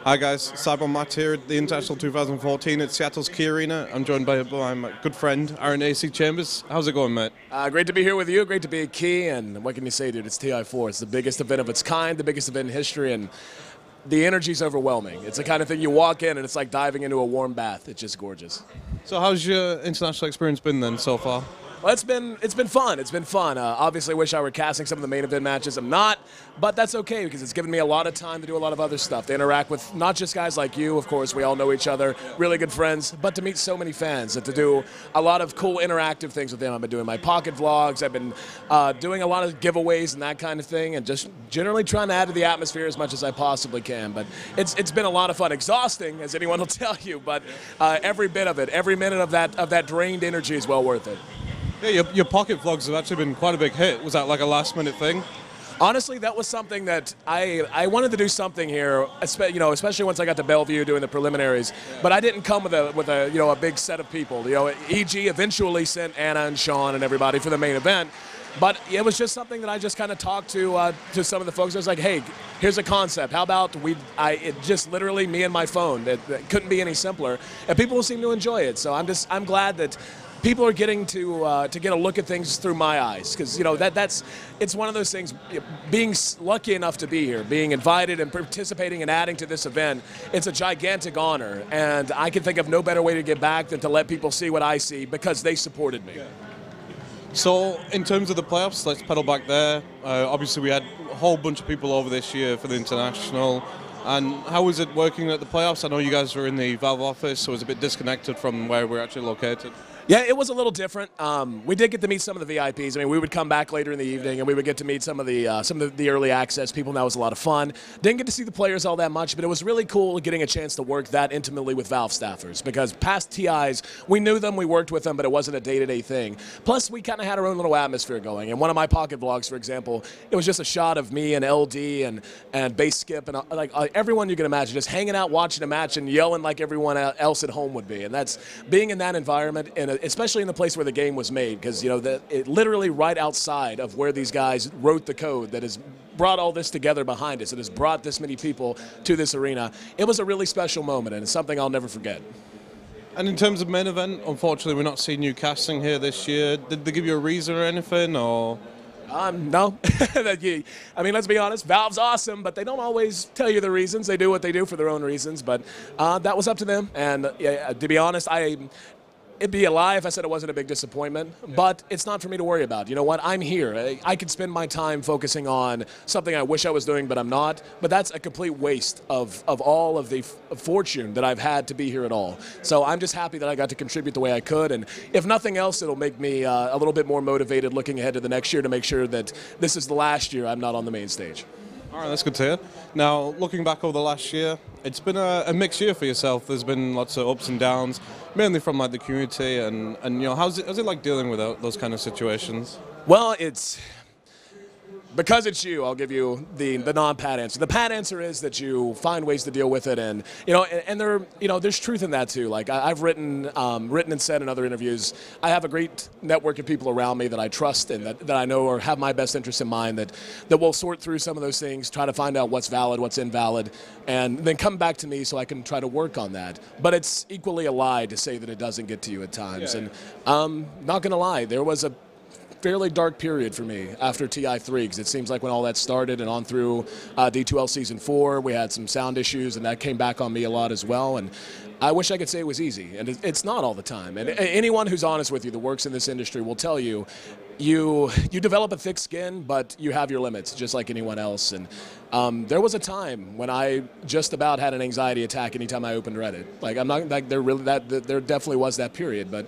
Hi guys, Cyber Matt here at the International 2014 at Seattle's Key Arena. I'm joined by my good friend, Ayesee Chambers. How's it going, mate? Great to be here with you. Great to be at Key. And what can you say, dude? It's TI4. It's the biggest event of its kind, the biggest event in history, and the energy's overwhelming. It's the kind of thing you walk in and it's like diving into a warm bath. It's just gorgeous. So how's your international experience been then so far? Well, it's been fun. It's been fun. Obviously, I wish I were casting some of the main event matches. I'm not, but that's okay because it's given me a lot of time to do a lot of other stuff. To interact with not just guys like you, of course, we all know each other, really good friends, but to meet so many fans and to do a lot of cool interactive things with them. I've been doing my pocket vlogs. I've been doing a lot of giveaways and that kind of thing, and just generally trying to add to the atmosphere as much as I possibly can. But it's been a lot of fun. Exhausting, as anyone will tell you, but every bit of it, every minute of that drained energy is well worth it. Yeah, your pocket vlogs have actually been quite a big hit. Was that like a last-minute thing? Honestly, that was something that I wanted to do something here, especially once I got to Bellevue doing the preliminaries. But I didn't come with a big set of people. EG eventually sent Anna and Sean and everybody for the main event. But it was just something that I just kind of talked to some of the folks. I was like, hey, here's a concept. How about it just literally me and my phone. That couldn't be any simpler. And people seem to enjoy it. So I'm glad that people are getting to get a look at things through my eyes, because it's one of those things. Being lucky enough to be here, being invited and participating and adding to this event, it's a gigantic honor, and I can think of no better way to give back than to let people see what I see because they supported me. So in terms of the playoffs, let's pedal back there. Obviously, we had a whole bunch of people over this year for the international. And how was it working at the playoffs? I know you guys were in the Valve office, so it was a bit disconnected from where we're actually located. Yeah, it was a little different. We did get to meet some of the VIPs. I mean, we would come back later in the evening, and we would get to meet some of the early access people, and that was a lot of fun. Didn't get to see the players all that much, but it was really cool getting a chance to work that intimately with Valve staffers, because past TIs, we knew them, we worked with them, but it wasn't a day-to-day thing. Plus, we kind of had our own little atmosphere going. And one of my pocket vlogs, for example, it was just a shot of me and LD and Bass Skip and everyone you can imagine, just hanging out, watching a match, and yelling like everyone else at home would be. And that's being in that environment, especially in the place where the game was made, because it literally right outside of where these guys wrote the code that has brought all this together behind us. It has brought this many people to this arena. It was a really special moment, and it's something I'll never forget. And in terms of main event, unfortunately, we're not seeing you casting here this year. Did they give you a reason or anything, or? No. I mean, let's be honest, Valve's awesome, but they don't always tell you the reasons. They do what they do for their own reasons, but that was up to them. And to be honest, it'd be a lie if I said it wasn't a big disappointment, but it's not for me to worry about. You know what? I'm here. I could spend my time focusing on something I wish I was doing, but I'm not. But that's a complete waste of all of the fortune that I've had to be here at all. So I'm just happy that I got to contribute the way I could, and if nothing else, it'll make me a little bit more motivated looking ahead to the next year to make sure that this is the last year I'm not on the main stage. All right, that's good to hear. Now, looking back over the last year, it's been a mixed year for yourself. There's been lots of ups and downs, mainly from the community, and how's it like dealing with those kind of situations? Well, because it's you, I'll give you the non-pat answer. The pat answer is that you find ways to deal with it, and there's truth in that too. Like I've written and said in other interviews, I have a great network of people around me that I trust and that I know or have my best interests in mind, that will sort through some of those things, try to find out what's valid, what's invalid, and then come back to me so I can try to work on that. But it's equally a lie to say that it doesn't get to you at times. Yeah. And not gonna lie, there was a fairly dark period for me after TI3, because it seems like when all that started and on through D2L Season 4, we had some sound issues, and that came back on me a lot as well. And I wish I could say it was easy, and it's not all the time. And anyone who's honest with you that works in this industry will tell you, you develop a thick skin, but you have your limits, just like anyone else. And there was a time when I just about had an anxiety attack anytime I opened Reddit. Like there definitely was that period, but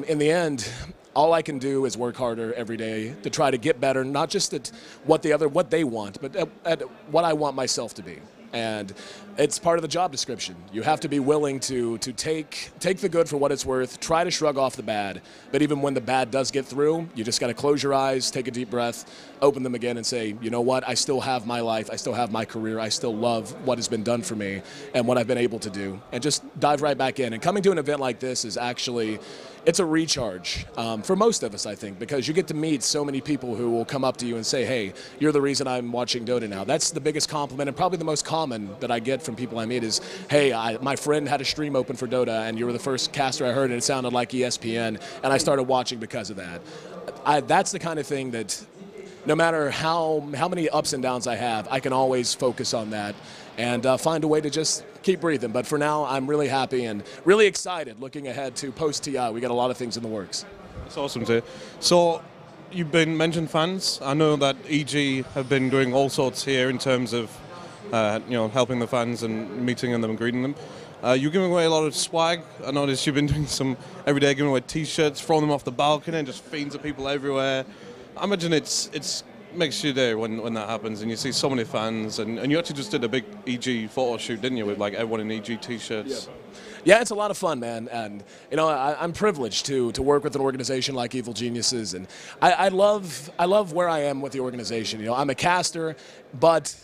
in the end, all I can do is work harder every day to try to get better, not just at what they want, but at what I want myself to be. And it's part of the job description. You have to be willing to take the good for what it's worth, try to shrug off the bad, but even when the bad does get through, you just got to close your eyes, take a deep breath, open them again and say, you know what, I still have my life, I still have my career, I still love what has been done for me and what I've been able to do, and just dive right back in. And coming to an event like this is actually, it's a recharge for most of us, I think, because you get to meet so many people who will come up to you and say, hey, you're the reason I'm watching Dota now. That's the biggest compliment, and probably the most common that I get from people I meet is, hey, my friend had a stream open for Dota, and you were the first caster I heard, and it sounded like ESPN, and I started watching because of that. That's the kind of thing that no matter how many ups and downs I have, I can always focus on that and find a way to just keep breathing. But for now, I'm really happy and really excited looking ahead to post-TI. We got a lot of things in the works. That's awesome to hear. So you've been mentioned fans. I know that EG have been doing all sorts here in terms of helping the fans and meeting them and greeting them. You're giving away a lot of swag. I noticed you've been doing some every day, giving away T-shirts, throwing them off the balcony, and just fiends of people everywhere. I imagine it's makes your day when that happens, and you see so many fans, and you actually just did a big EG photo shoot, didn't you, with like everyone in EG T-shirts? Yeah, it's a lot of fun, man, and I'm privileged to work with an organization like Evil Geniuses, and I love where I am with the organization. I'm a caster, but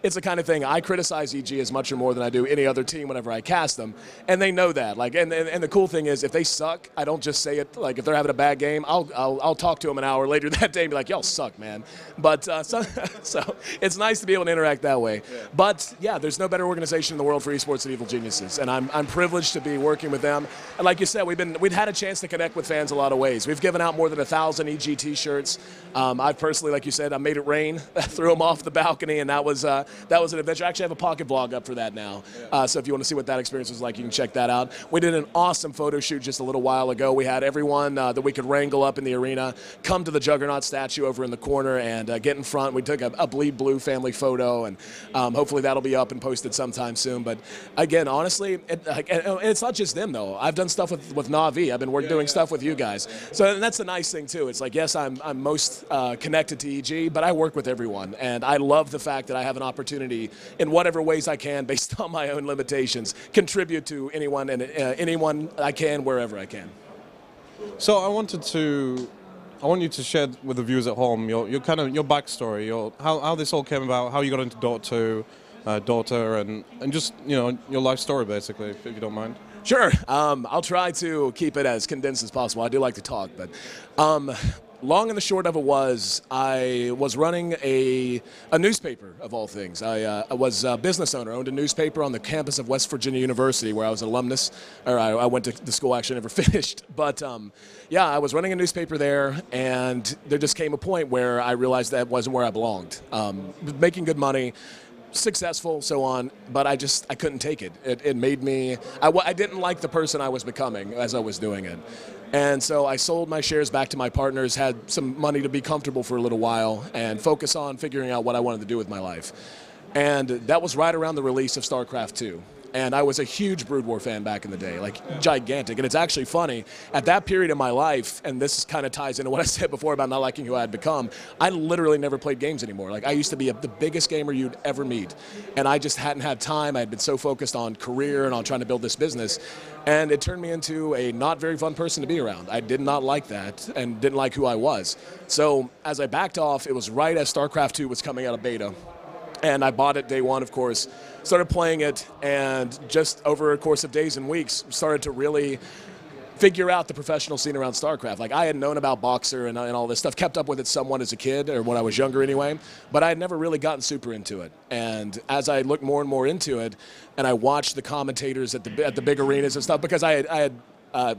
it's the kind of thing, I criticize EG as much or more than I do any other team whenever I cast them, and they know that. Like, and the cool thing is, if they suck, I don't just say it. Like, if they're having a bad game, I'll talk to them an hour later that day and be like, y'all suck, man. But so it's nice to be able to interact that way. Yeah. But yeah, there's no better organization in the world for esports than Evil Geniuses, and I'm privileged to be working with them. And like you said, we've had a chance to connect with fans a lot of ways. We've given out more than 1,000 EG T-shirts. I've personally, like you said, I made it rain, threw them off the balcony, and that was an adventure. I actually have a pocket vlog up for that now. So if you want to see what that experience was like, you can check that out. We did an awesome photo shoot just a little while ago. We had everyone that we could wrangle up in the arena come to the Juggernaut statue over in the corner and get in front. We took a Bleed Blue family photo, and hopefully that'll be up and posted sometime soon. But again, honestly, it's not just them though. I've done stuff with Na'Vi. I've been doing stuff with you guys. So and that's the nice thing too. It's like, yes, I'm most connected to EG, but I work with everyone, and I love the fact that I have an opportunity in whatever ways I can, based on my own limitations, contribute to anyone and anyone I can, wherever I can. So I want you to share with the viewers at home your backstory, how this all came about, how you got into Dota, and just your life story basically, if you don't mind. Sure. I'll try to keep it as condensed as possible. I do like to talk, but long and the short of it was, I was running a newspaper, of all things. I was a business owner, owned a newspaper on the campus of West Virginia University, where I was an alumnus, or I went to the school, actually never finished. But yeah, I was running a newspaper there, and there just came a point where I realized that wasn't where I belonged. Making good money, successful, so on, but I couldn't take it. It made me, I didn't like the person I was becoming as I was doing it. And so I sold my shares back to my partners, had some money to be comfortable for a little while, and focus on figuring out what I wanted to do with my life. And that was right around the release of Starcraft 2. And I was a huge Brood War fan back in the day, like gigantic. And it's actually funny, at that period in my life, and this kind of ties into what I said before about not liking who I had become, I literally never played games anymore. Like, I used to be the biggest gamer you'd ever meet. And I just hadn't had time. I had been so focused on career and on trying to build this business. And it turned me into a not very fun person to be around. I did not like that and didn't like who I was. So as I backed off, it was right as StarCraft 2 was coming out of beta. And I bought it day one, of course, started playing it, and just over a course of days and weeks, started to really figure out the professional scene around StarCraft. Like, I had known about Boxer and all this stuff, kept up with it somewhat as a kid, or when I was younger anyway, but I had never really gotten super into it. And as I looked more and more into it, and I watched the commentators at the big arenas and stuff, because I had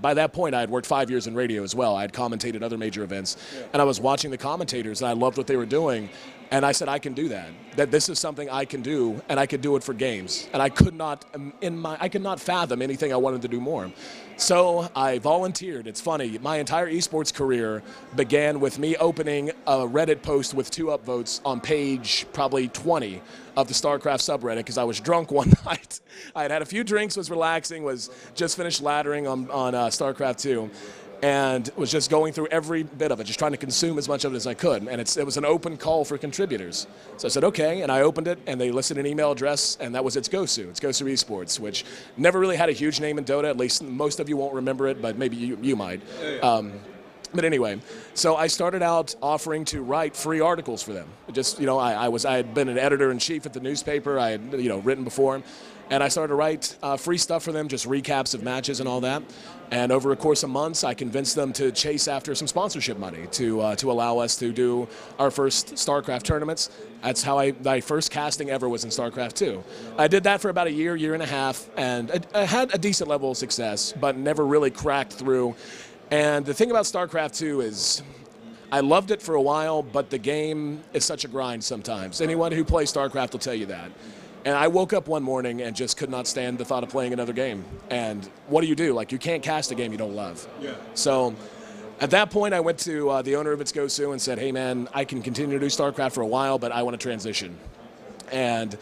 by that point, I had worked 5 years in radio as well. I had commentated other major events, and I was watching the commentators, and I loved what they were doing. And I said, I can do that. That this is something I can do, and I could do it for games. And I could not, I could not fathom anything I wanted to do more. So I volunteered. It's funny, my entire esports career began with me opening a Reddit post with 2 upvotes on page probably 20 of the Starcraft subreddit, because I was drunk one night. I had had a few drinks, was relaxing, was just finished laddering on Starcraft 2. And was just going through every bit of it, just trying to consume as much of it as I could. And it was an open call for contributors. So I said, okay, and I opened it, and they listed an email address, and that was It's Gosu Esports, which never really had a huge name in Dota. At least most of you won't remember it, but maybe you might. But anyway, so I started out offering to write free articles for them. Just, you know, I had been an editor-in-chief at the newspaper. I had, you know, written before, and I started to write free stuff for them, just recaps of matches and all that. And over a course of months, I convinced them to chase after some sponsorship money to allow us to do our first Starcraft tournaments. That's how my first casting ever was in Starcraft 2. I did that for about a year and a half, and I had a decent level of success, but never really cracked through. And the thing about Starcraft 2 is I loved it for a while, but the game is such a grind sometimes. Anyone who plays Starcraft will tell you that. And I woke up one morning and just could not stand the thought of playing another game. And what do? Like, you can't cast a game you don't love. Yeah. So at that point, I went to the owner of Itsugosu and said, hey, man, I can continue to do Starcraft for a while, but I want to transition. And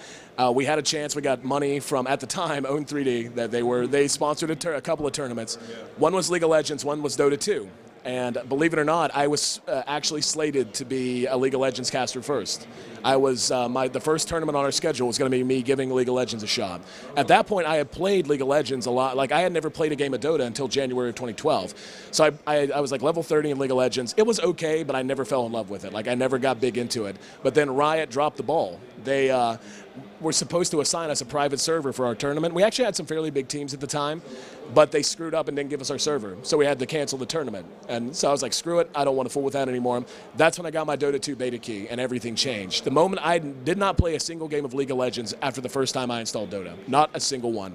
we had a chance. We got money from, at the time, Own3D, that they sponsored a couple of tournaments. Yeah. One was League of Legends, one was Dota 2. And believe it or not, I was actually slated to be a League of Legends caster first. I was the first tournament on our schedule was going to be me giving League of Legends a shot. At that point, I had played League of Legends a lot. Like, I had never played a game of Dota until January of 2012. So I was like level 30 in League of Legends. It was okay, but I never fell in love with it. Like, I never got big into it. But then Riot dropped the ball. They were supposed to assign us a private server for our tournament. We actually had some fairly big teams at the time, but they screwed up and didn't give us our server. So we had to cancel the tournament. And so I was like, screw it, I don't want to fool with that anymore. That's when I got my Dota 2 beta key, and everything changed. The moment I did not play a single game of League of Legends after the first time I installed Dota. Not a single one.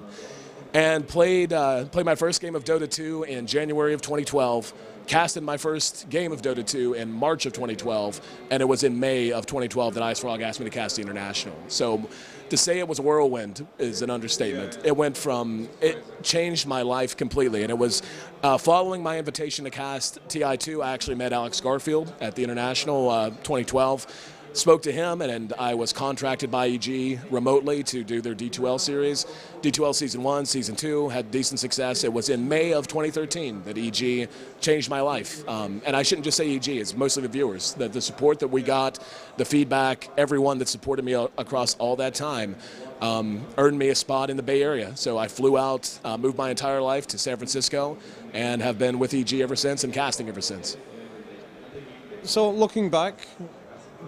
And played my first game of Dota 2 in January of 2012. Casted my first game of Dota 2 in March of 2012, and it was in May of 2012 that IceFrog asked me to cast the International. So to say it was a whirlwind is an understatement. It changed my life completely, and it was following my invitation to cast TI2, I actually met Alex Garfield at the International 2012. Spoke to him, and I was contracted by EG remotely to do their D2L series. D2L Season 1, Season 2 had decent success. It was in May of 2013 that EG changed my life. And I shouldn't just say EG, it's mostly the viewers. The support that we got, the feedback, everyone that supported me across all that time earned me a spot in the Bay Area. So I flew out, moved my entire life to San Francisco, and have been with EG ever since and casting ever since. So looking back,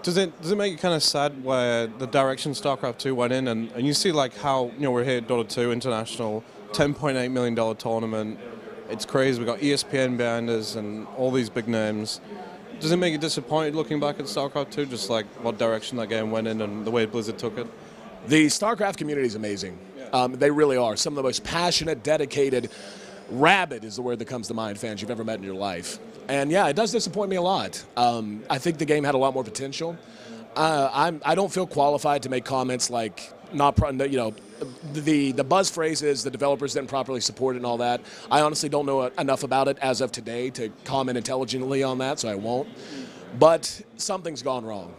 does it make you kind of sad where the direction StarCraft 2 went in, and you see like how, you know, we're here at Dota 2 International, $10.8 million tournament. It's crazy. We've got ESPN behind us and all these big names. Does it make you disappointed looking back at StarCraft 2, just like what direction that game went in and the way Blizzard took it? The StarCraft community is amazing. Yeah. They really are. Some of the most passionate, dedicated, rabid is the word that comes to mind, fans you've ever met in your life. And yeah, it does disappoint me a lot. I think the game had a lot more potential. I don't feel qualified to make comments like the buzz phrase is the developers didn't properly support it and all that. I honestly don't know enough about it as of today to comment intelligently on that, so I won't. But something's gone wrong.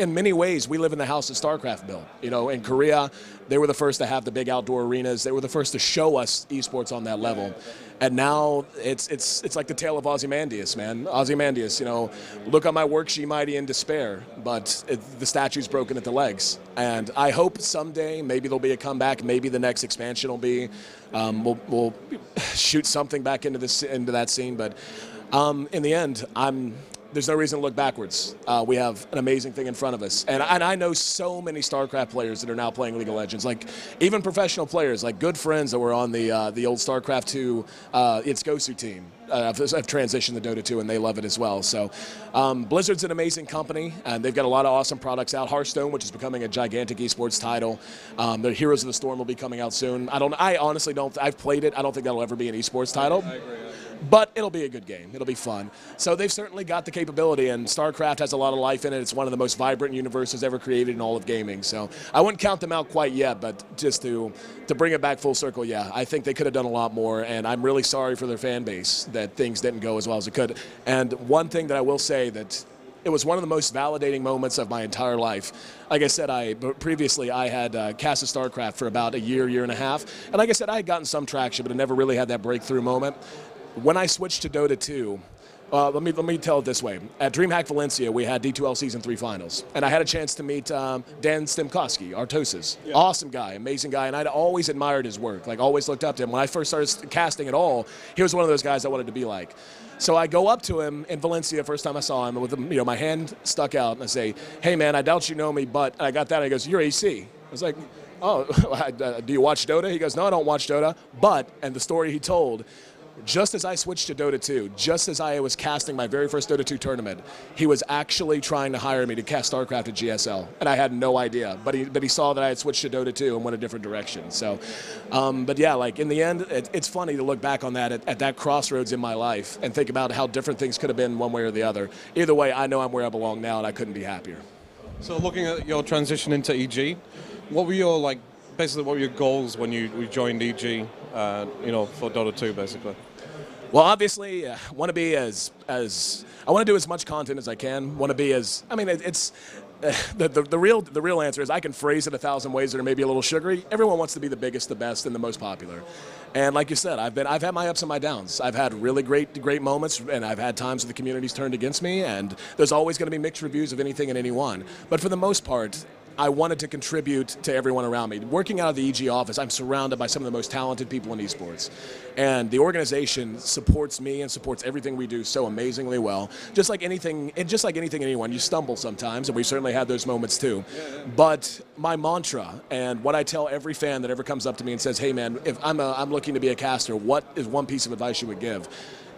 In many ways, we live in the house that StarCraft built. You know, in Korea, they were the first to have the big outdoor arenas. They were the first to show us esports on that level. And now it's like the tale of Ozymandias, man. Ozymandias, you know, look on my work, she mighty in despair, but the statue's broken at the legs. And I hope someday maybe there'll be a comeback. Maybe the next expansion will be we'll shoot something back into that scene. But in the end, there's no reason to look backwards. We have an amazing thing in front of us. And I know so many StarCraft players that are now playing League of Legends, like even professional players, like good friends that were on the old StarCraft 2 Itsugosu team. I've transitioned to Dota 2, and they love it as well. So Blizzard's an amazing company, and they've got a lot of awesome products out. Hearthstone, which is becoming a gigantic esports title. The Heroes of the Storm will be coming out soon. I honestly don't. I've played it. I don't think that'll ever be an esports title. I agree. But it'll be a good game. It'll be fun. So they've certainly got the capability, and StarCraft has a lot of life in it. It's one of the most vibrant universes ever created in all of gaming. So I wouldn't count them out quite yet, but just to bring it back full circle, yeah, I think they could have done a lot more, and I'm really sorry for their fan base that things didn't go as well as it could. And one thing that I will say that it was one of the most validating moments of my entire life. Like I said, previously I had cast of StarCraft for about a year and a half, and like I said, I had gotten some traction, but I never really had that breakthrough moment. When I switched to Dota 2, Let me tell it this way. At DreamHack Valencia, we had D2L Season 3 finals, and I had a chance to meet Dan Stemkowski, Artosis. Yeah. Awesome guy, amazing guy, and I'd always admired his work, like always looked up to him. When I first started casting at all, he was one of those guys I wanted to be like. So I go up to him in Valencia, first time I saw him, with my hand stuck out, and I say, "Hey man, I doubt you know me, but," and I got that, and he goes, "You're AC." I was like, "Oh, do you watch Dota?" He goes, "No, I don't watch Dota, but," and the story he told, just as I switched to Dota 2, just as I was casting my very first Dota 2 tournament, he was actually trying to hire me to cast Starcraft at GSL, and I had no idea. But he saw that I had switched to Dota 2 and went a different direction. So, but yeah, like in the end, it's funny to look back on that at that crossroads in my life and think about how different things could have been one way or the other. Either way, I know I'm where I belong now, and I couldn't be happier. So, looking at your transition into EG, what were your basically what were your goals when you joined EG? For Dota 2, basically. Well, obviously, I want to be I want to do as much content as I can. Want to be it's the real answer is I can phrase it 1,000 ways that are maybe a little sugary. Everyone wants to be the biggest, the best, and the most popular. And like you said, I've had my ups and my downs. I've had really great moments, and I've had times where the community's turned against me, and there's always going to be mixed reviews of anything and anyone. But for the most part, I wanted to contribute to everyone around me. Working out of the EG office, I'm surrounded by some of the most talented people in esports. And the organization supports me and supports everything we do so amazingly well. Just like anything, anyone, you stumble sometimes, and we've certainly had those moments too. But my mantra, and what I tell every fan that ever comes up to me and says, "Hey man, if I'm looking to be a caster, what is one piece of advice you would give?"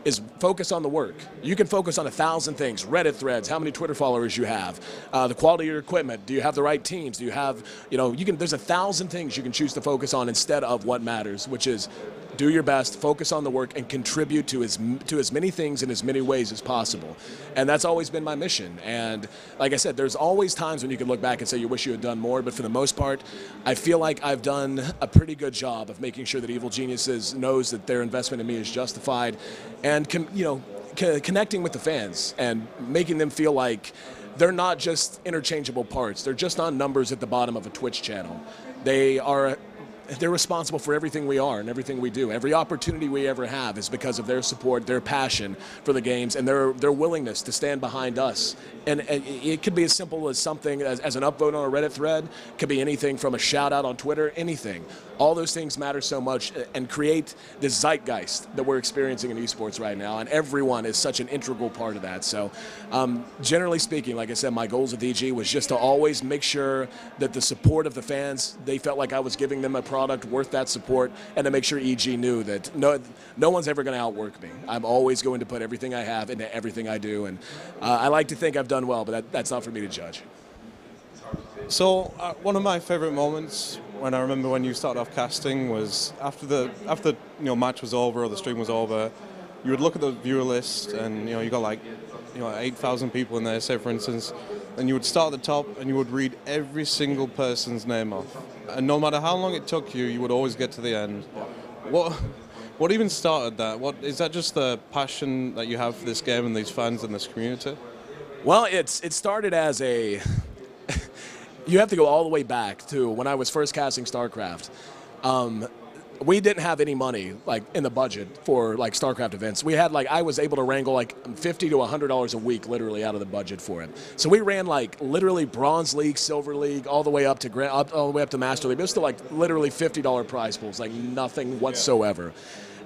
is focus on the work. You can focus on 1,000 things, Reddit threads, how many Twitter followers you have, the quality of your equipment, do you have the right teams, do you have, there's 1,000 things you can choose to focus on instead of what matters, which is do your best, focus on the work, and contribute to as many things in as many ways as possible. And that's always been my mission. And like I said, there's always times when you can look back and say you wish you had done more, but for the most part, I feel like I've done a pretty good job of making sure that Evil Geniuses knows that their investment in me is justified, and connecting with the fans and making them feel like they're not just interchangeable parts. They're just not numbers at the bottom of a Twitch channel. They're responsible for everything we are and everything we do. Every opportunity we ever have is because of their support, their passion for the games, and their willingness to stand behind us. And it could be as simple as something as an upvote on a Reddit thread. It could be anything from a shout out on Twitter, anything. All those things matter so much and create this zeitgeist that we're experiencing in esports right now, and everyone is such an integral part of that. So generally speaking, like I said, my goals with EG was just to always make sure that the support of the fans, they felt like I was giving them a product worth that support, and to make sure EG knew that no one's ever going to outwork me. I'm always going to put everything I have into everything I do, and I like to think I've done well, but that's not for me to judge. So one of my favorite moments when I remember when you started off casting was after match was over or the stream was over, you would look at the viewer list and you got 8,000 people in there, say for instance, and you would start at the top and you would read every single person's name off, and no matter how long it took you, you would always get to the end. What even started that? Is that just the passion that you have for this game and these fans and this community? Well, it started as you have to go all the way back to when I was first casting Starcraft. We didn't have any money in the budget for Starcraft events. We had I was able to wrangle $50 to $100 a week literally out of the budget for it. So we ran literally Bronze League, Silver League, all the way up to all the way up to Master League. It was still literally $50 prize pools, nothing whatsoever.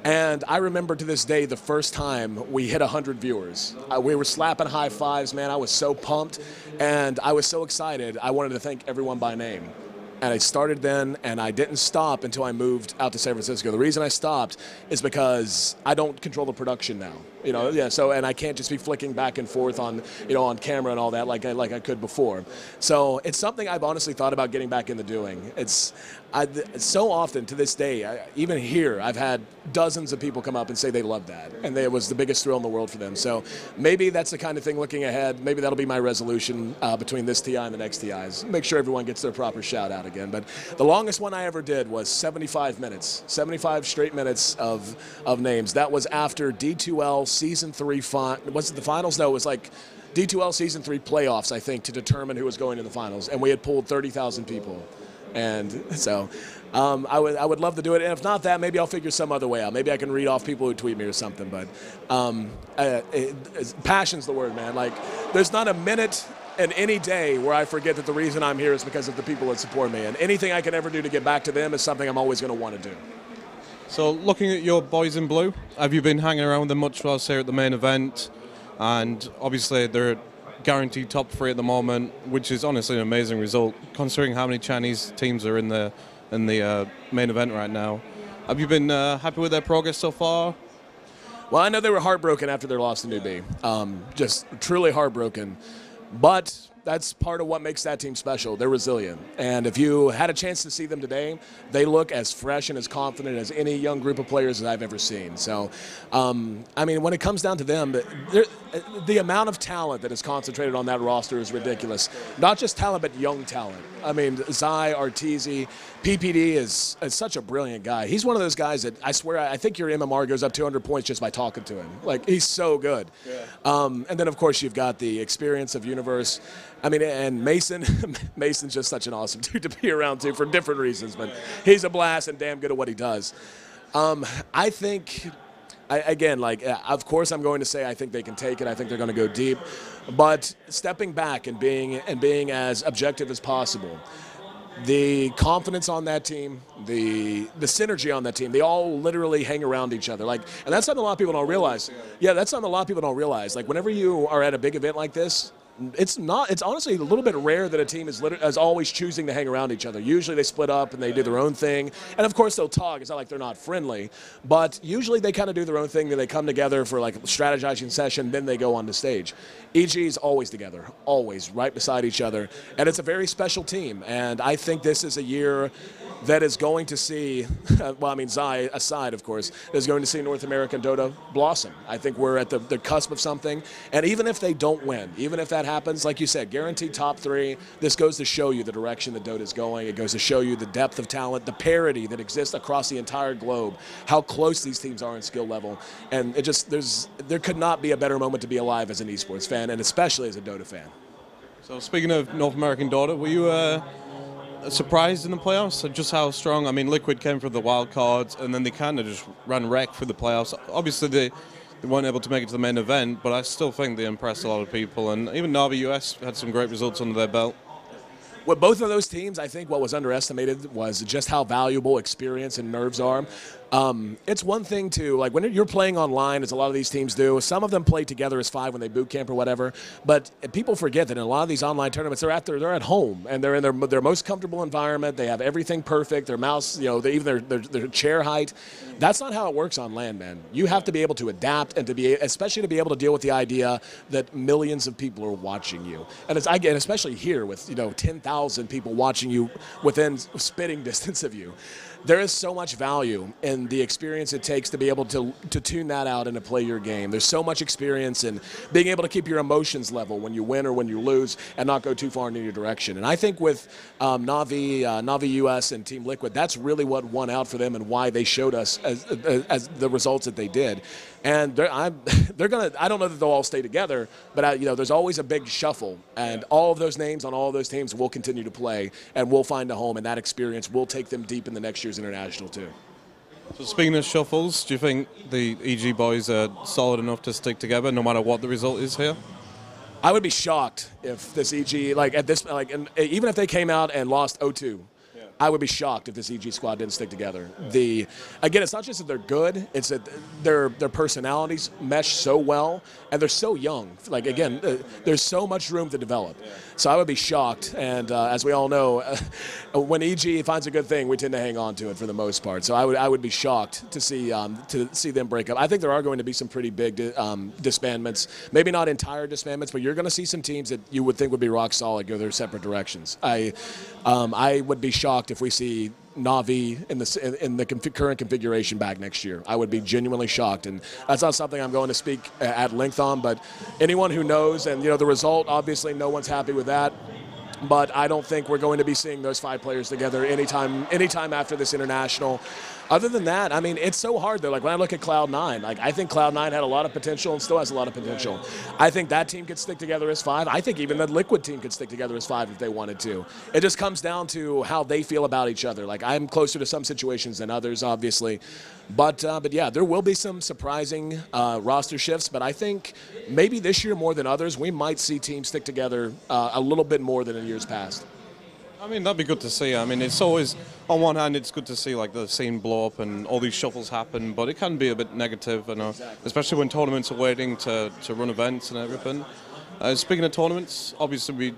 And I remember to this day the first time we hit 100 viewers. We were slapping high fives, man. I was so pumped, and I was so excited. I wanted to thank everyone by name. And I started then, and I didn't stop until I moved out to San Francisco. The reason I stopped is because I don't control the production now. And I can't just be flicking back and forth on camera and all that like I could before. So it's something I've honestly thought about getting back into doing. It's so often to this day, even here, I've had dozens of people come up and say they love that, and it was the biggest thrill in the world for them. So maybe that's the kind of thing looking ahead. Maybe that'll be my resolution between this TI and the next TIs. Make sure everyone gets their proper shout out again. But the longest one I ever did was 75 minutes, 75 straight minutes of names. That was after D2L Season 3, was it the finals? No, it was D2L Season 3 playoffs, I think, to determine who was going to the finals. And we had pulled 30,000 people. And so I would love to do it. And if not that, maybe I'll figure some other way out. Maybe I can read off people who tweet me or something. But passion's the word, man. Like, there's not a minute in any day where I forget that the reason I'm here is because of the people that support me. And anything I can ever do to get back to them is something I'm always going to want to do. So looking at your boys in blue, have you been hanging around with them much whilst here at the main event? And obviously they're guaranteed top 3 at the moment, which is honestly an amazing result considering how many Chinese teams are in the main event right now. Have you been happy with their progress so far? Well, I know they were heartbroken after their loss to Newbee. Just truly heartbroken. But that's part of what makes that team special. They're resilient. And if you had a chance to see them today, they look as fresh and as confident as any young group of players that I've ever seen. So, I mean, when it comes down to them, the amount of talent that is concentrated on that roster is ridiculous. Not just talent, but young talent. I mean, Zai, Arteezy, PPD is such a brilliant guy. He's one of those guys that I swear, I think your MMR goes up 200 points just by talking to him. Like, he's so good. Yeah. And then, of course, you've got the experience of Universe. I mean, and Mason, Mason's just such an awesome dude to be around too for different reasons, but he's a blast and damn good at what he does. I think, again, like, of course I'm going to say I think they can take it. I think they're going to go deep, but stepping back and being as objective as possible. The confidence on that team, the synergy on that team, they all literally hang around each other. Like, and that's something a lot of people don't realize. Yeah, that's something a lot of people don't realize. Like, whenever you are at a big event like this, it's honestly a little bit rare that a team is always choosing to hang around each other. Usually they split up and they do their own thing. And of course they'll talk. It's not like they're not friendly. But usually they kind of do their own thing. Then they come together for like a strategizing session. Then they go on the stage. EG is always together, always right beside each other. And it's a very special team. And I think this is a year that is going to see, well, I mean, Zai aside, of course, is going to see North American Dota blossom. I think we're at the cusp of something. And even if they don't win, even if that happens, like you said, guaranteed top 3, this goes to show you the direction that Dota is going. It goes to show you the depth of talent, the parity that exists across the entire globe, how close these teams are in skill level. And it just, there could not be a better moment to be alive as an esports fan, and especially as a Dota fan. So speaking of North American Dota, were you surprised in the playoffs? Just how strong? I mean, Liquid came for the wild cards, and then they kind of just ran wreck for the playoffs. Obviously, they weren't able to make it to the main event, but I still think they impressed a lot of people. And even Na'Vi US had some great results under their belt. With both of those teams, I think what was underestimated was just how valuable experience and nerves are. It's one thing to, like, when you're playing online, as a lot of these teams do, some of them play together as 5 when they boot camp or whatever, but people forget that in a lot of these online tournaments, they're at home, and they're in their most comfortable environment. They have everything perfect, their mouse, you know, even their chair height. That's not how it works on LAN, man. You have to be able to adapt and especially to be able to deal with the idea that millions of people are watching you. And especially here with, 10,000 people watching you within spitting distance of you. There is so much value in the experience it takes to be able to tune that out and to play your game. There's so much experience in being able to keep your emotions level when you win or when you lose and not go too far in either direction. And I think with Na'Vi US and Team Liquid, that's really what won out for them and why they showed us as the results that they did. And they're gonna. I don't know that they'll all stay together, but there's always a big shuffle, and all of those names on all of those teams will continue to play, and we'll find a home, and that experience will take them deep in the next year's international too. So speaking of shuffles, do you think the EG boys are solid enough to stick together, no matter what the result is here? I would be shocked if this EG, even if they came out and lost 0-2. I would be shocked if this EG squad didn't stick together. Again, it's not just that they're good; it's that their personalities mesh so well, and they're so young. Like, again, there's so much room to develop. So I would be shocked. And as we all know, when EG finds a good thing, we tend to hang on to it for the most part. So I would be shocked to see them break up. I think there are going to be some pretty big disbandments. Maybe not entire disbandments, but you're going to see some teams that you would think would be rock solid go their separate directions. I would be shocked if we see Na'Vi in the current configuration back next year. I would be genuinely shocked, and that's not something I'm going to speak at length on, but anyone who knows, and the result, obviously no one's happy with that. but I don't think we're going to be seeing those 5 players together anytime after this international. Other than that, I mean, it's so hard though. Like when I look at Cloud9, like I think Cloud9 had a lot of potential and still has a lot of potential. I think that team could stick together as 5. I think even the Liquid team could stick together as 5 if they wanted to. It just comes down to how they feel about each other. Like I'm closer to some situations than others, obviously. But yeah, there will be some surprising roster shifts, but I think maybe this year more than others, we might see teams stick together a little bit more than in years past. I mean, that'd be good to see. I mean, it's always, on one hand, it's good to see like the scene blow up and all these shuffles happen, but it can be a bit negative, you know, especially when tournaments are waiting to run events and everything. Speaking of tournaments, obviously you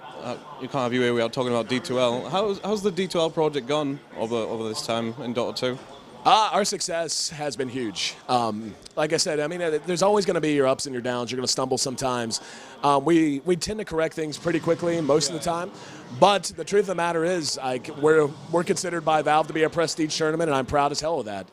can't have you here without talking about D2L. How's the D2L project gone over this time in Dota 2? Our success has been huge. Like I said, I mean, there's always going to be your ups and your downs. You're going to stumble sometimes. We tend to correct things pretty quickly most of the time. But the truth of the matter is, like, we're considered by Valve to be a prestige tournament, and I'm proud as hell of that.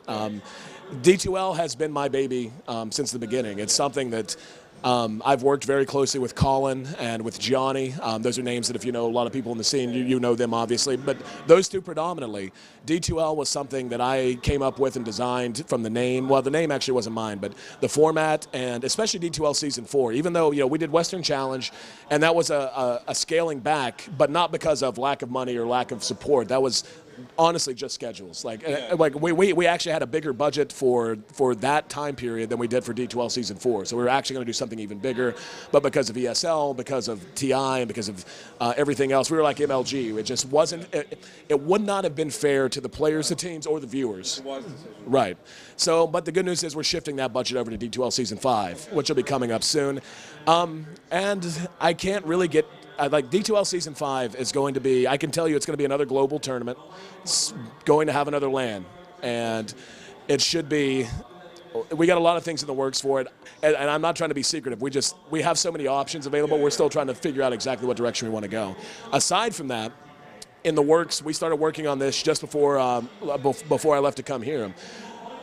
D2L has been my baby since the beginning. It's something that I've worked very closely with Colin and with Johnny. Those are names that if you know a lot of people in the scene, you know them obviously. But those two predominantly. D2L was something that I came up with and designed from the name. Well, the name actually wasn't mine, but the format and especially D2L Season 4. Even though we did Western Challenge, and that was a scaling back, but not because of lack of money or lack of support. That was honestly just schedules. Like we actually had a bigger budget for that time period than we did for D2L Season 4. So we were actually going to do something even bigger, but because of ESL, because of TI, and because of everything else, we were like MLG. It just wasn't. It would not have been fair to the players, the teams, or the viewers. It was. Right. So, but the good news is we're shifting that budget over to D2L Season 5, which will be coming up soon. And I can't really get. Like D2L Season 5 is going to be, I can tell you it's going to be another global tournament. It's going to have another LAN. And it should be, we got a lot of things in the works for it. And I'm not trying to be secretive. We have so many options available. We're still trying to figure out exactly what direction we want to go. Aside from that, in the works, we started working on this just before I left to come here.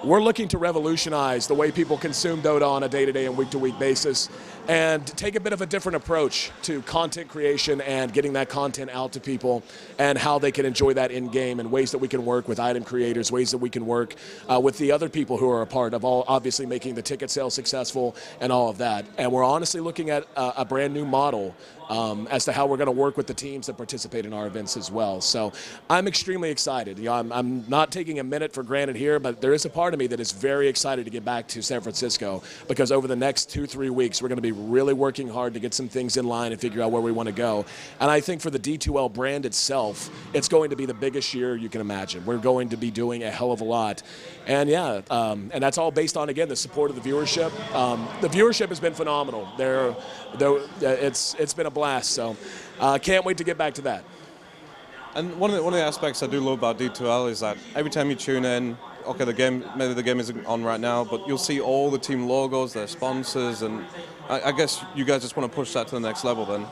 We're looking to revolutionize the way people consume Dota on a day-to-day and week-to-week basis and take a bit of a different approach to content creation and getting that content out to people and how they can enjoy that in-game and ways that we can work with item creators, ways that we can work with the other people who are a part of obviously making the ticket sales successful and all of that. And we're honestly looking at a brand new model as to how we're going to work with the teams that participate in our events as well. So I'm extremely excited. I'm not taking a minute for granted here, but there is a part of me that is very excited to get back to San Francisco because over the next 2-3 weeks, we're going to be really working hard to get some things in line and figure out where we want to go. And I think for the D2L brand itself, it's going to be the biggest year you can imagine. We're going to be doing a hell of a lot. And yeah, and that's all based on, again, the support of the viewership. The viewership has been phenomenal. It's been a blast, so can't wait to get back to that. And one of the aspects I do love about D2L is that every time you tune in, okay, maybe the game isn't on right now, but you'll see all the team logos, their sponsors, and I guess you guys just want to push that to the next level then.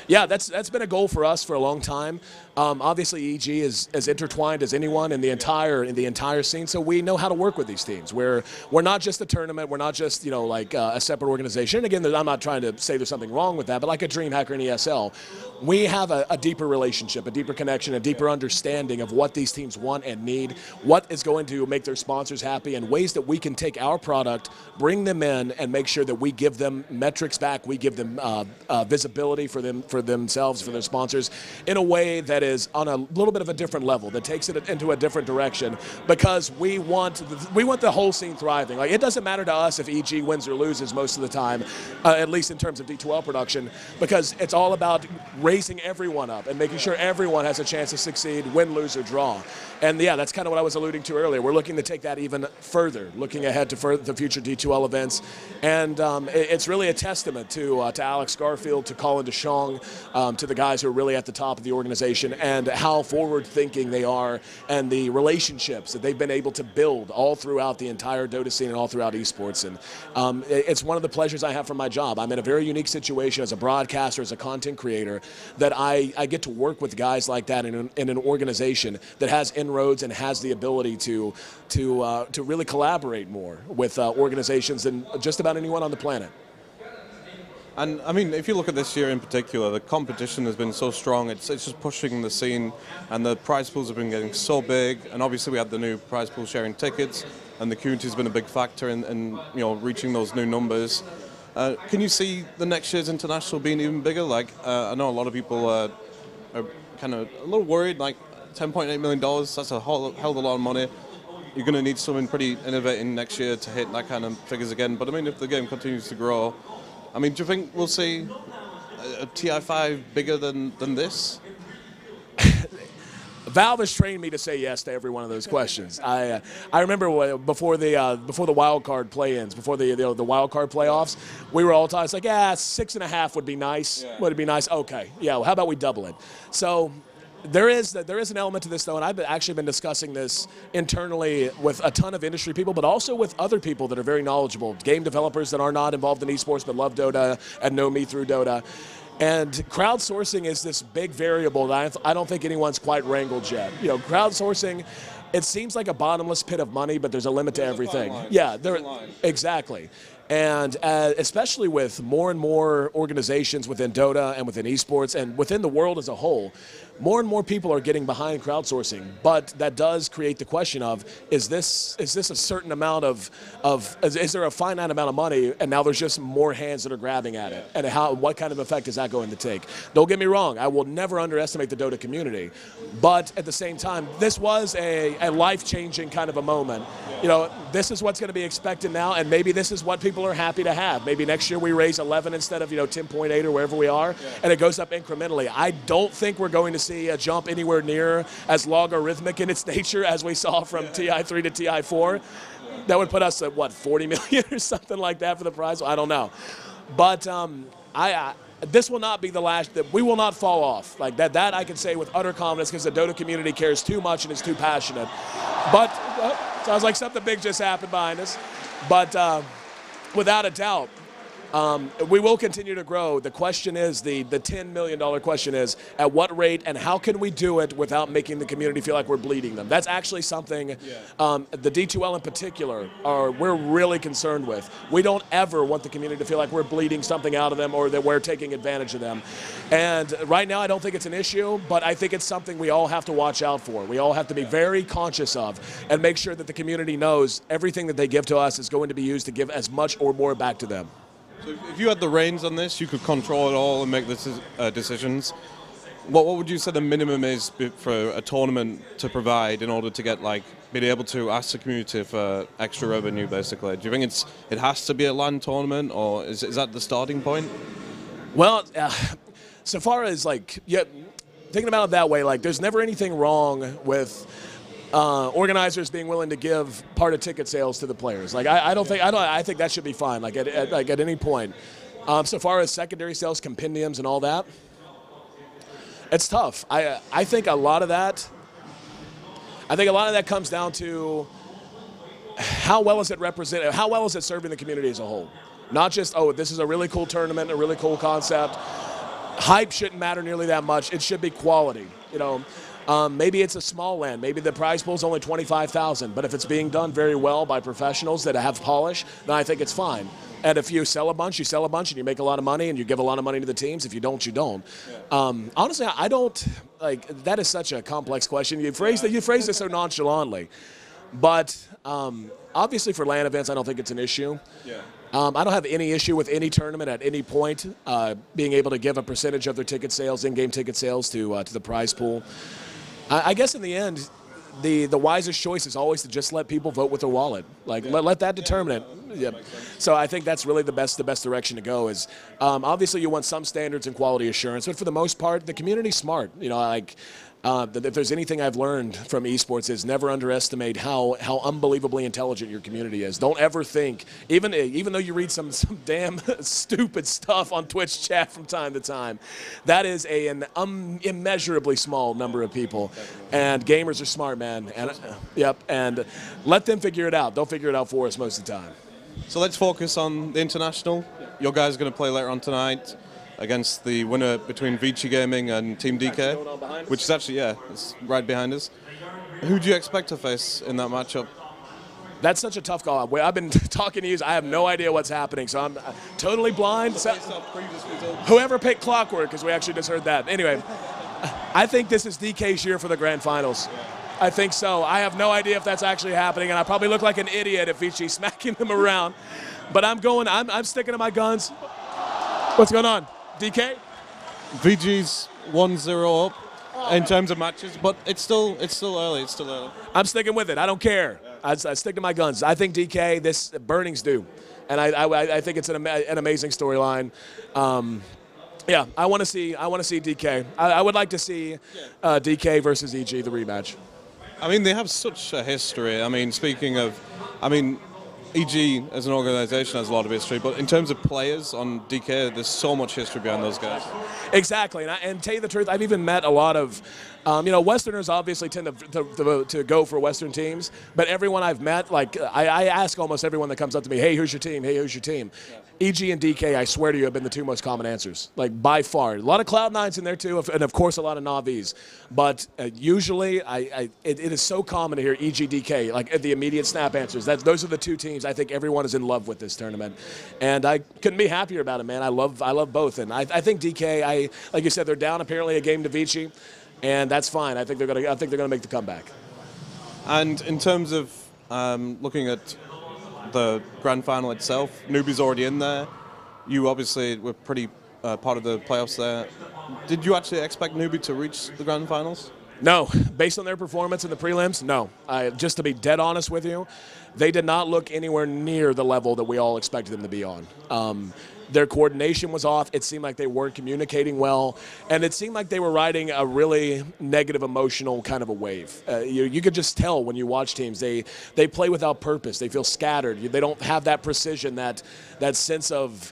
Yeah, that's been a goal for us for a long time. Obviously, EG is as intertwined as anyone in the entire scene, so we know how to work with these teams. We're not just a tournament. We're not just like a separate organization. And again, I'm not trying to say there's something wrong with that, but like a DreamHack and ESL, we have a deeper relationship, a deeper connection, a deeper understanding of what these teams want and need, what is going to make their sponsors happy, and ways that we can take our product, bring them in, and make sure that we give them metrics back, we give them visibility for themselves, for their sponsors, in a way that is on a little bit of a different level, that takes it into a different direction, because we want the whole scene thriving. Like, it doesn't matter to us if EG wins or loses most of the time, at least in terms of D2L production, because it's all about raising everyone up and making sure everyone has a chance to succeed, win, lose, or draw. And yeah, that's kind of what I was alluding to earlier. We're looking to take that even further, looking ahead to the future D2L events. And it's really a testament to Alex Garfield, to Colin DeShong, to the guys who are really at the top of the organization, and how forward-thinking they are, and the relationships that they've been able to build all throughout the entire Dota scene and all throughout esports. And it's one of the pleasures I have from my job. I'm in a very unique situation as a broadcaster, as a content creator, that I get to work with guys like that in an organization that has inroads and has the ability to really collaborate more with organizations than just about anyone on the planet. And I mean, if you look at this year in particular, the competition has been so strong. It's just pushing the scene, and the prize pools have been getting so big. And obviously, we had the new prize pool sharing tickets, and the community has been a big factor in reaching those new numbers. Can you see the next year's international being even bigger? Like, I know a lot of people are kind of a little worried. Like, $10.8 million, that's a hell of a lot of money. You're going to need something pretty innovating next year to hit that kind of figures again. But I mean, if the game continues to grow, I mean, do you think we'll see a TI5 bigger than this? Valve has trained me to say yes to every one of those questions. I remember before the wild card play-ins, before the wild card playoffs, we were all talking. It's like, 6.5 would be nice. Yeah. Would it be nice? Okay, yeah. Well, how about we double it? So. There is an element to this, though, and I've actually been discussing this internally with a ton of industry people, but also with other people that are very knowledgeable, game developers that are not involved in esports but love Dota and know me through Dota. And crowdsourcing is this big variable that I don't think anyone's quite wrangled yet. Crowdsourcing, it seems like a bottomless pit of money, but there's a limit to everything. Yeah, exactly. And especially with more and more organizations within Dota and within esports and within the world as a whole, more and more people are getting behind crowdsourcing. But that does create the question of, is this a certain amount is there a finite amount of money, and now there's just more hands that are grabbing at it? And what kind of effect is that going to take? Don't get me wrong, I will never underestimate the Dota community. But at the same time, this was a life-changing kind of a moment. This is what's going to be expected now, and maybe this is what people are happy to have. Maybe next year we raise 11 instead of 10.8 or wherever we are, and it goes up incrementally. I don't think we're going to see a jump anywhere near as logarithmic in its nature as we saw from TI3 to TI4. That would put us at what, 40 million or something like that for the prize? I don't know, but this will not be the last. We will not fall off like that. That I can say with utter confidence because the Dota community cares too much and is too passionate. But sounds like something big just happened behind us. But without a doubt, we will continue to grow. The question is, the $10 million question is, at what rate and how can we do it without making the community feel like we're bleeding them? That's actually something the D2L in particular we're really concerned with. We don't ever want the community to feel like we're bleeding something out of them or that we're taking advantage of them. And right now I don't think it's an issue, but I think it's something we all have to watch out for. We all have to be very conscious of and make sure that the community knows everything that they give to us is going to be used to give as much or more back to them. So if you had the reins on this, you could control it all and make the decisions. What would you say the minimum is for a tournament to provide in order to get being able to ask the community for extra revenue, basically? Do you think it has to be a LAN tournament, or is that the starting point? Well, so far as thinking about it that way, there's never anything wrong with organizers being willing to give part of ticket sales to the players. I think that should be fine. At any point. So far as secondary sales, compendiums, and all that, it's tough. I think a lot of that comes down to how well is it represented, how well is it serving the community as a whole. Not just, this is a really cool tournament, a really cool concept. Hype shouldn't matter nearly that much. It should be quality. Maybe it's a small land. Maybe the prize pool is only $25,000. But if it's being done very well by professionals that have polish, then I think it's fine. And if you sell a bunch, and you make a lot of money, and you give a lot of money to the teams. If you don't, you don't. Yeah. Honestly, I don't that is such a complex question. You phrased it so nonchalantly. But obviously, for LAN events, I don't think it's an issue. Yeah. I don't have any issue with any tournament at any point being able to give a percentage of their ticket sales, in-game ticket sales, to the prize pool. I guess in the end, the wisest choice is always to just let people vote with their wallet. Let that determine it. Yeah. So I think that's really the best direction to go. Is obviously you want some standards and quality assurance, but for the most part, the community's smart. If there's anything I've learned from esports is never underestimate how unbelievably intelligent your community is. Don't ever think, even though you read some damn stupid stuff on Twitch chat from time to time, that is an immeasurably small number of people. And gamers are smart, man. And and let them figure it out. They'll figure it out for us most of the time. So let's focus on the international. Your guys are going to play later on tonight against the winner between Vici Gaming and Team DK, which is actually, it's right behind us. Who do you expect to face in that matchup? That's such a tough call. I've been talking to you. I have no idea what's happening, so I'm totally blind. So, whoever picked Clockwork, because we actually just heard that. Anyway, I think this is DK's year for the grand finals. I think so. I have no idea if that's actually happening, and I probably look like an idiot if Vinci's smacking them around. But I'm sticking to my guns. What's going on, DK? VG's 1-0 up in terms of matches, but it's still early. It's still early. I'm sticking with it. I don't care. I stick to my guns. I think DK, this Burning's due, and I think it's an amazing storyline. Yeah, I want to see DK. I would like to see DK versus EG, the rematch. I mean, they have such a history. I mean, speaking of, EG as an organization has a lot of history, but in terms of players on DK, there's so much history behind those guys. Exactly, and tell you the truth, I've even met a lot of, Westerners obviously tend to go for Western teams, but everyone I've met, like, I ask almost everyone that comes up to me, hey, who's your team? Hey, who's your team? Yeah. EG and DK, I swear to you, have been the two most common answers, like by far. A lot of Cloud9s in there too, and of course a lot of Na'Vis. But usually, it is so common to hear EG, DK, like the immediate snap answers. Those are the two teams I think everyone is in love with this tournament, and I couldn't be happier about it, man. I love both, and I think DK, like you said, they're down apparently a game to Vici, and that's fine. I think they're gonna make the comeback. And in terms of looking at the grand final itself, Newbee's already in there. You obviously were pretty part of the playoffs there. Did you actually expect Newbee to reach the grand finals? No. Based on their performance in the prelims, no. Just to be dead honest with you, they did not look anywhere near the level that we all expected them to be on. Their coordination was off. It seemed like they weren't communicating well, and it seemed like they were riding a really negative emotional kind of a wave. You could just tell when you watch teams. They play without purpose. They feel scattered. They don't have that precision, that sense of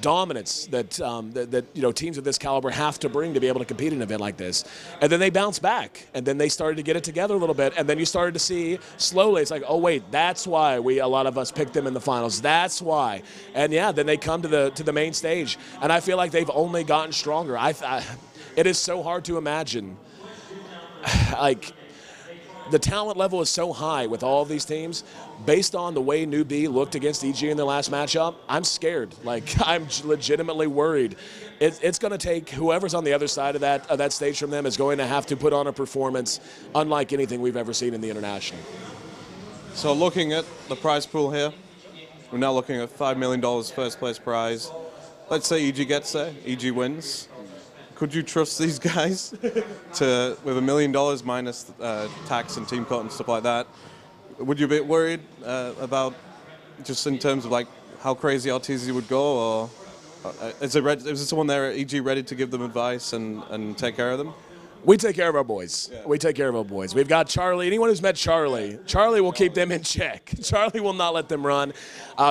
dominance that teams of this caliber have to bring to be able to compete in an event like this. And then they bounced back, and then they started to get it together a little bit, and then you started to see slowly, it's like, oh wait, that's why a lot of us picked them in the finals. That's why. And yeah, then they come to the main stage, and I feel like they've only gotten stronger. It is so hard to imagine, like, the talent level is so high with all of these teams. Based on the way Newbee looked against EG in their last matchup, I'm scared. Like, I'm legitimately worried. It's going to take whoever's on the other side of that stage from them is going to have to put on a performance unlike anything we've ever seen in the International. So looking at the prize pool here, we're now looking at $5 million first place prize. Let's say EG gets there, EG wins. Could you trust these guys with $1 million minus tax and team cut and stuff like that? Would you be worried about just in terms of like how crazy Ayesee would go, or is there someone there at EG ready to give them advice and take care of them? We take care of our boys. Yeah. We take care of our boys. We've got Charlie. Anyone who's met Charlie will keep them in check. Charlie will not let them run.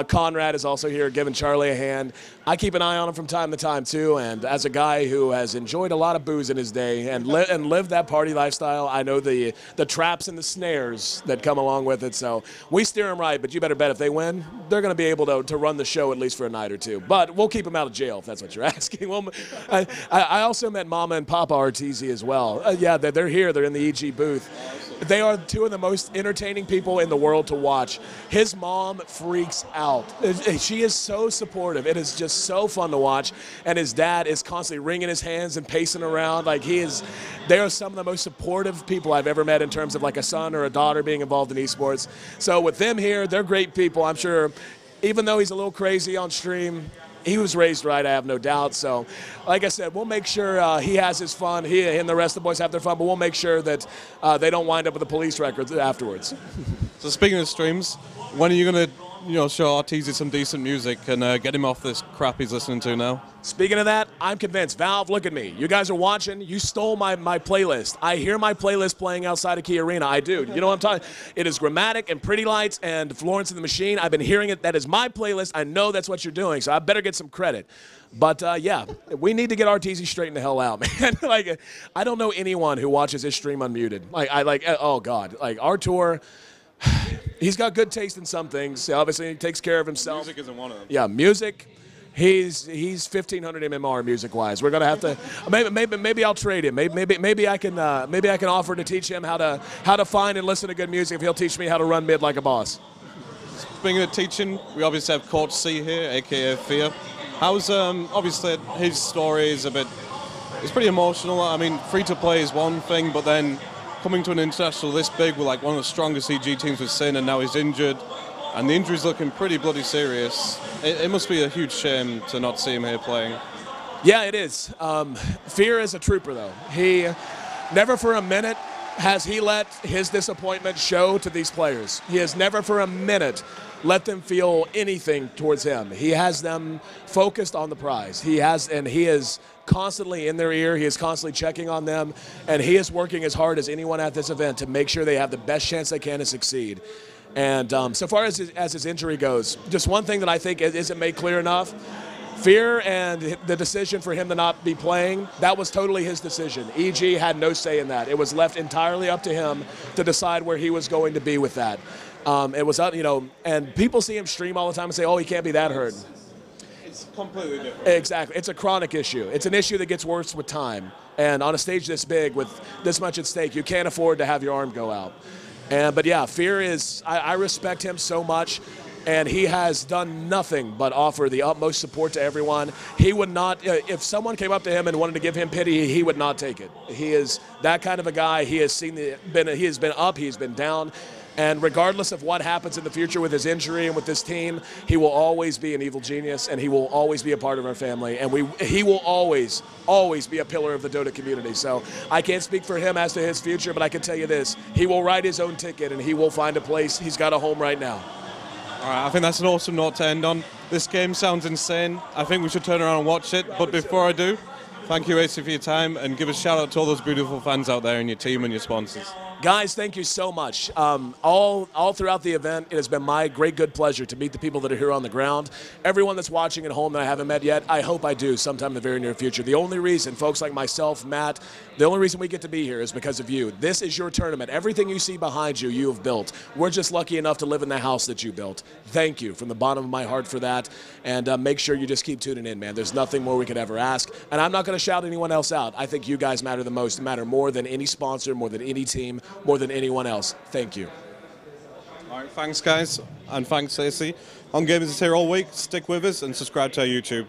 Conrad is also here giving Charlie a hand. I keep an eye on him from time to time, too, and as a guy who has enjoyed a lot of booze in his day and lived that party lifestyle, I know the traps and the snares that come along with it, so we steer them right, but you better bet if they win, they're going to be able to run the show at least for a night or two. But we'll keep them out of jail, if that's what you're asking. Well, I also met Mama and Papa Ayesee as well. Yeah, they're here. They're in the EG booth. They are two of the most entertaining people in the world to watch. His mom freaks out. She is so supportive. It is just so fun to watch. And his dad is constantly wringing his hands and pacing around. Like, they are some of the most supportive people I've ever met in terms of like a son or a daughter being involved in esports. So with them here, they're great people. I'm sure, even though he's a little crazy on stream, he was raised right, I have no doubt. So, like I said, we'll make sure he has his fun. He and the rest of the boys have their fun, but we'll make sure that they don't wind up with a police record afterwards. So speaking of streams, when are you going to show Ayesee some decent music and get him off this crap he's listening to now? Speaking of that, I'm convinced. Valve, look at me. You guys are watching. You stole my playlist. I hear my playlist playing outside of Key Arena. I do. You know what I'm talking? It is Grammatic and Pretty Lights and Florence and the Machine. I've been hearing it. That is my playlist. I know that's what you're doing, so I better get some credit. But, yeah, we need to get Ayesee straightened the hell out, man. Like, I don't know anyone who watches his stream unmuted. Oh, God. Like, Artur, he's got good taste in some things. Obviously, he takes care of himself. Music isn't one of them. Yeah, music. He's 1500 MMR music wise. We're gonna have to maybe I'll trade him. Maybe I can offer to teach him how to find and listen to good music if he'll teach me how to run mid like a boss. Speaking of teaching, we obviously have Coach C here, aka Fear. How's obviously his story is it's pretty emotional. I mean, free to play is one thing, but then coming to an international this big with like one of the strongest EG teams we've seen, and now he's injured. And the injury's looking pretty bloody serious. It must be a huge shame to not see him here playing. Yeah, it is. Fear is a trooper, though. He never for a minute has he let his disappointment show to these players. He has never for a minute let them feel anything towards him. He has them focused on the prize. He is constantly in their ear. He is constantly checking on them, and he is working as hard as anyone at this event to make sure they have the best chance they can to succeed. And so far as his injury goes, just one thing that I think isn't made clear enough, Fear and the decision for him to not be playing, that was totally his decision. EG had no say in that. It was left entirely up to him to decide where he was going to be with that. It was up, and people see him stream all the time and say, oh, he can't be that hurt. It's completely different. Exactly. It's a chronic issue. It's an issue that gets worse with time. And on a stage this big with this much at stake, you can't afford to have your arm go out. But yeah, Fear is, I respect him so much, and he has done nothing but offer the utmost support to everyone. He would not, if someone came up to him and wanted to give him pity, he would not take it. He is that kind of a guy. He has he has been up, he's been down, and regardless of what happens in the future with his injury and with this team, he will always be an evil genius, and he will always be a part of our family, and he will always be a pillar of the Dota community. So I can't speak for him as to his future, but I can tell you this, he will write his own ticket, and he will find a place. He's got a home right now. All right, I think that's an awesome note to end on. This game sounds insane. I think we should turn around and watch it, but before I do, thank you, Ayesee, for your time, and give a shout out to all those beautiful fans out there and your team and your sponsors. Guys, thank you so much. All throughout the event, it has been my great good pleasure to meet the people that are here on the ground. Everyone that's watching at home that I haven't met yet, I hope I do sometime in the very near future. The only reason, folks like myself, Matt, the only reason we get to be here is because of you. This is your tournament. Everything you see behind you, you have built. We're just lucky enough to live in the house that you built. Thank you from the bottom of my heart for that. And make sure you just keep tuning in, man. There's nothing more we could ever ask. And I'm not going to shout anyone else out. I think you guys matter the most. You matter more than any sponsor, more than any team, more than anyone else. Thank you. All right, thanks, guys. And thanks, Ayesee. On Gamers is here all week. Stick with us and subscribe to our YouTube.